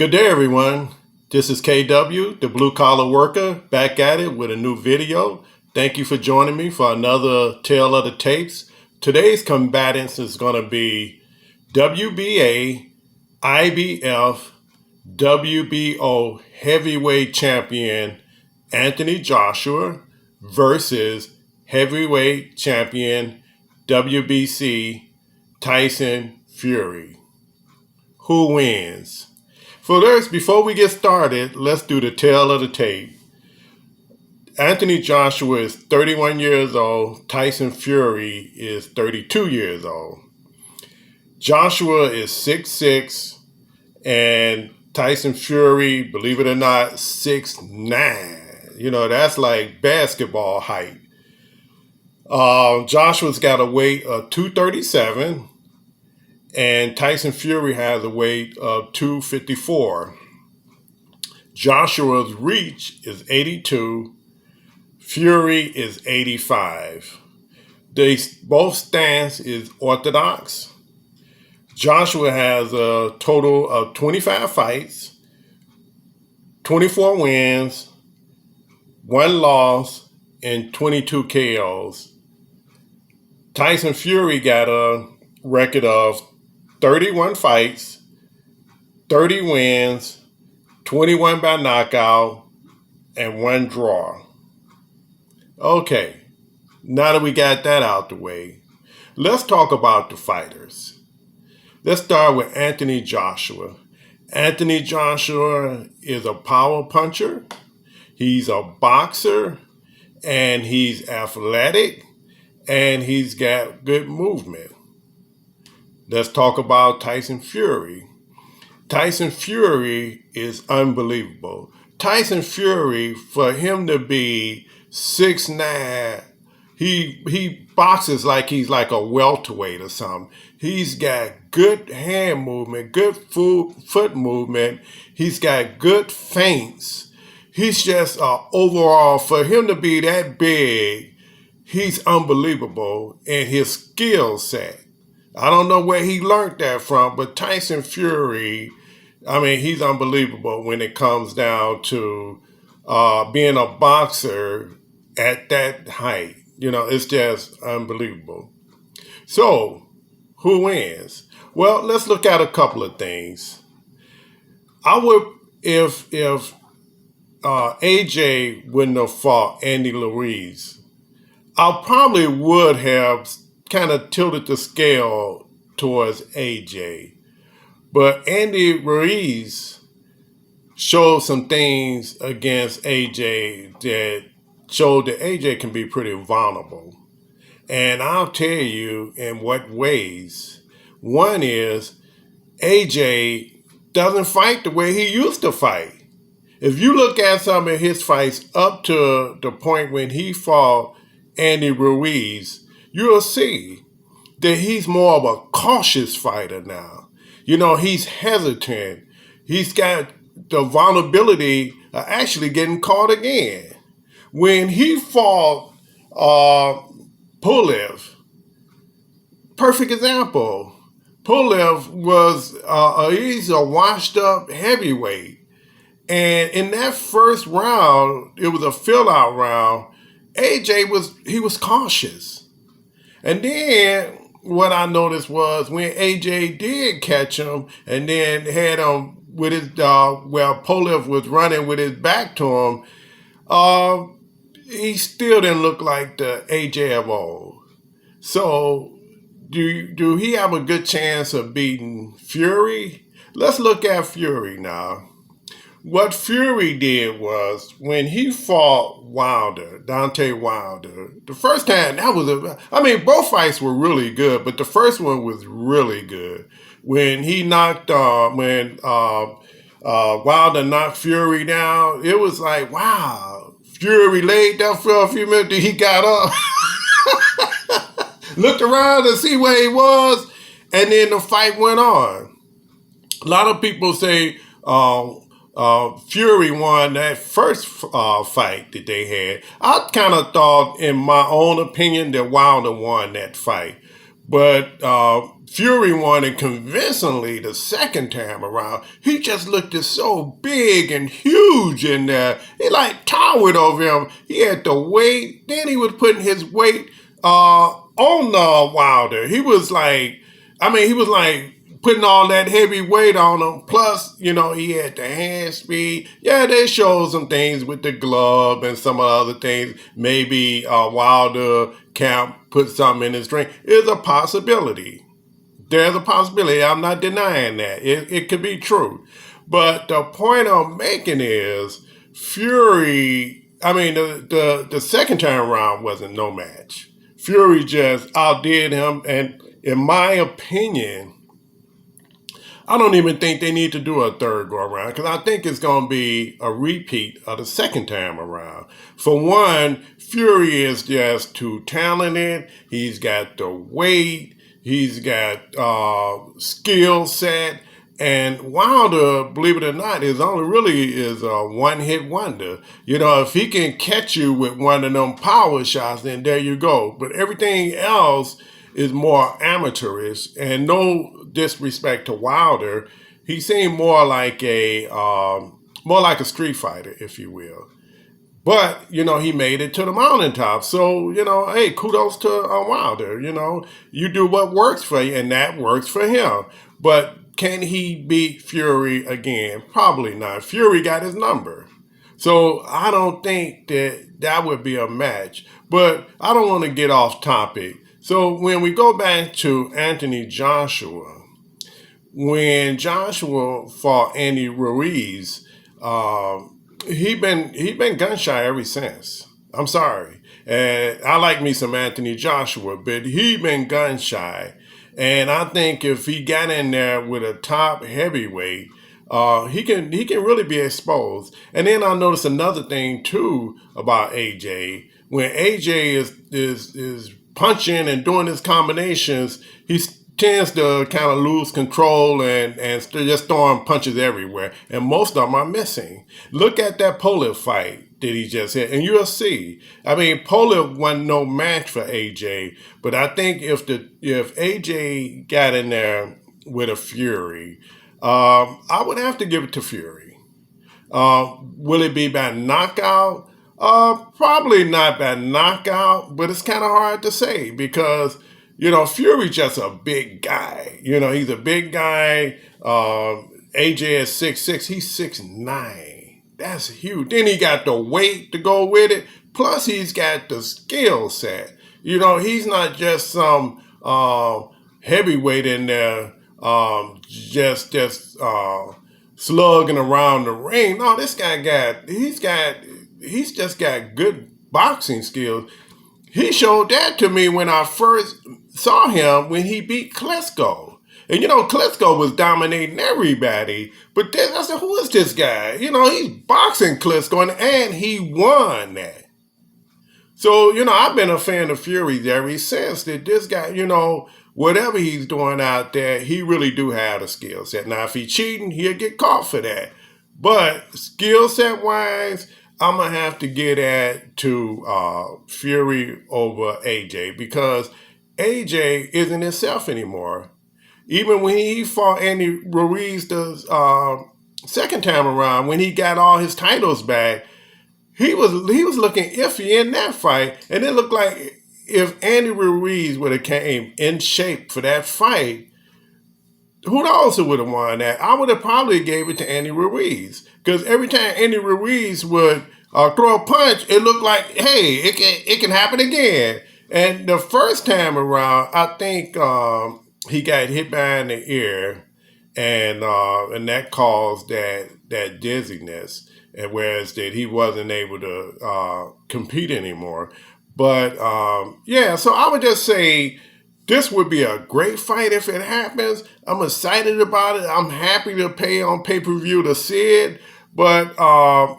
Good day, everyone. This is KW, the blue collar worker, back at it with a new video. Thank you for joining me for another Tale of the Tapes. Today's combatants is going to be WBA, IBF, WBO heavyweight champion Anthony Joshua versus heavyweight champion WBC Tyson Fury. Who wins? First, before we get started, let's do the tale of the tape. Anthony Joshua is 31 years old. Tyson Fury is 32 years old. Joshua is 6'6", and Tyson Fury, believe it or not, 6'9". You know, that's like basketball height. Joshua's got a weight of 237. And Tyson Fury has a weight of 254. Joshua's reach is 82. Fury is 85. They both stance is orthodox. Joshua has a total of 25 fights, 24 wins, 1 loss, and 22 KOs. Tyson Fury got a record of 31 fights, 30 wins, 21 by knockout, and 1 draw. Okay, now that we got that out the way, let's talk about the fighters. Let's start with Anthony Joshua. Anthony Joshua is a power puncher, he's a boxer, and he's athletic, and he's got good movement. Let's talk about Tyson Fury. Tyson Fury is unbelievable. Tyson Fury, for him to be 6'9", he boxes like he's like a welterweight or something. He's got good hand movement, good foot movement. He's got good feints. He's just overall, for him to be that big, he's unbelievable in his skill set. I don't know where he learned that from, but Tyson Fury, I mean, he's unbelievable when it comes down to being a boxer at that height. You know, it's just unbelievable. So, who wins? Well, let's look at a couple of things. I would, if AJ wouldn't have fought Andy Ruiz, I probably would have kind of tilted the scale towards AJ. But Andy Ruiz showed some things against AJ that showed that AJ can be pretty vulnerable. And I'll tell you in what ways. One is AJ doesn't fight the way he used to fight. If you look at some of his fights up to the point when he fought Andy Ruiz, you'll see that he's more of a cautious fighter now. You know, he's hesitant. He's got the vulnerability of actually getting caught again. When he fought Pulev, perfect example. Pulev was he's a washed up heavyweight. And in that first round, it was a fill-out round, AJ was cautious. And then what I noticed was when AJ did catch him and then had him with his, Pulev was running with his back to him, he still didn't look like the AJ of old. So do he have a good chance of beating Fury? Let's look at Fury now. What Fury did was when he fought Deontay Wilder, the first time both fights were really good, but the first one was really good. When he Wilder knocked Fury down, it was like, wow, Fury laid there for a few minutes, he got up, looked around to see where he was, and then the fight went on. A lot of people say, Fury won that first fight that they had. I kind of thought, in my own opinion, that Wilder won that fight. But Fury won it convincingly the second time around. He just looked so big and huge in there. He like towered over him. He had the weight. Then he was putting his weight on Wilder. He was like putting all that heavy weight on him. Plus, he had the hand speed. Yeah, they showed some things with the glove and some other things. Maybe Wilder can't put something in his drink. It's a possibility. There's a possibility. I'm not denying that. It could be true. But the point I'm making is Fury, the second time around wasn't no match. Fury just outdid him. And in my opinion, I don't even think they need to do a third go around because I think it's going to be a repeat of the second time around. For one, Fury is just too talented. He's got the weight. He's got skill set. And Wilder, believe it or not, is only really is a one-hit wonder. If he can catch you with one of them power shots, then there you go. But everything else is more amateurish, and no disrespect to Wilder, he seemed more like a street fighter, if you will. But he made it to the mountaintop. So hey, kudos to Wilder. You do what works for you, and that works for him. But can he beat Fury again? Probably not. Fury got his number. So I don't think that would be a match. But I don't want to get off topic. So when we go back to Anthony Joshua, when Joshua fought Andy Ruiz, he been gun shy ever since. I'm sorry. And I like me some Anthony Joshua, but he been gun shy. And I think if he got in there with a top heavyweight, he can really be exposed. And then I noticed another thing too about AJ. When AJ is punching and doing his combinations, he tends to kind of lose control and just throwing punches everywhere. And most of them are missing. Look at that Poliv fight that he just hit, and you'll see. Poliv wasn't no match for AJ, but I think if AJ got in there with a Fury, I would have to give it to Fury. Will it be by knockout? Probably not by knockout, but it's kind of hard to say because, Fury's just a big guy. He's a big guy. AJ is 6'6", he's 6'9". That's huge. Then he got the weight to go with it. Plus he's got the skill set. He's not just some heavyweight in there just slugging around the ring. No, this guy he's just got good boxing skills. He showed that to me when I first saw him when he beat Klitschko. And Klitschko was dominating everybody. But then I said, who is this guy? He's boxing Klitschko and he won that. So, I've been a fan of Fury ever since that this guy, whatever he's doing out there, he really do have a skill set. Now, if he's cheating, he'll get caught for that. But skill set wise, I'm going to have to get to Fury over AJ because AJ isn't himself anymore. Even when he fought Andy Ruiz the second time around, when he got all his titles back, he was looking iffy in that fight. And it looked like if Andy Ruiz would have came in shape for that fight, who knows who would have won that? I would have probably gave it to Andy Ruiz. Because every time Andy Ruiz would throw a punch, it looked like, hey, it can happen again. And the first time around, I think he got hit behind the ear, and that caused that dizziness. And whereas that he wasn't able to compete anymore. But so I would just say this would be a great fight if it happens. I'm excited about it. I'm happy to pay on pay-per-view to see it. But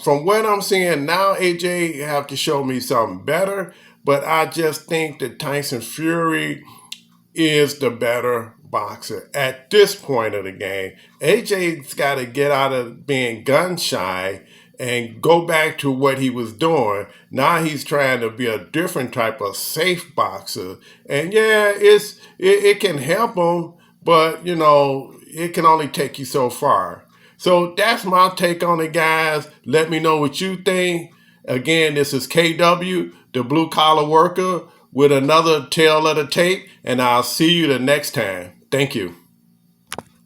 from what I'm seeing now, AJ have to show me something better. But I just think that Tyson Fury is the better boxer at this point of the game. AJ's got to get out of being gun shy and go back to what he was doing. Now he's trying to be a different type of safe boxer. And yeah, it can help him, but you know, it can only take you so far. So that's my take on it, guys. Let me know what you think. Again, this is KW, the blue collar worker, with another tale of the tape, and I'll see you the next time. Thank you.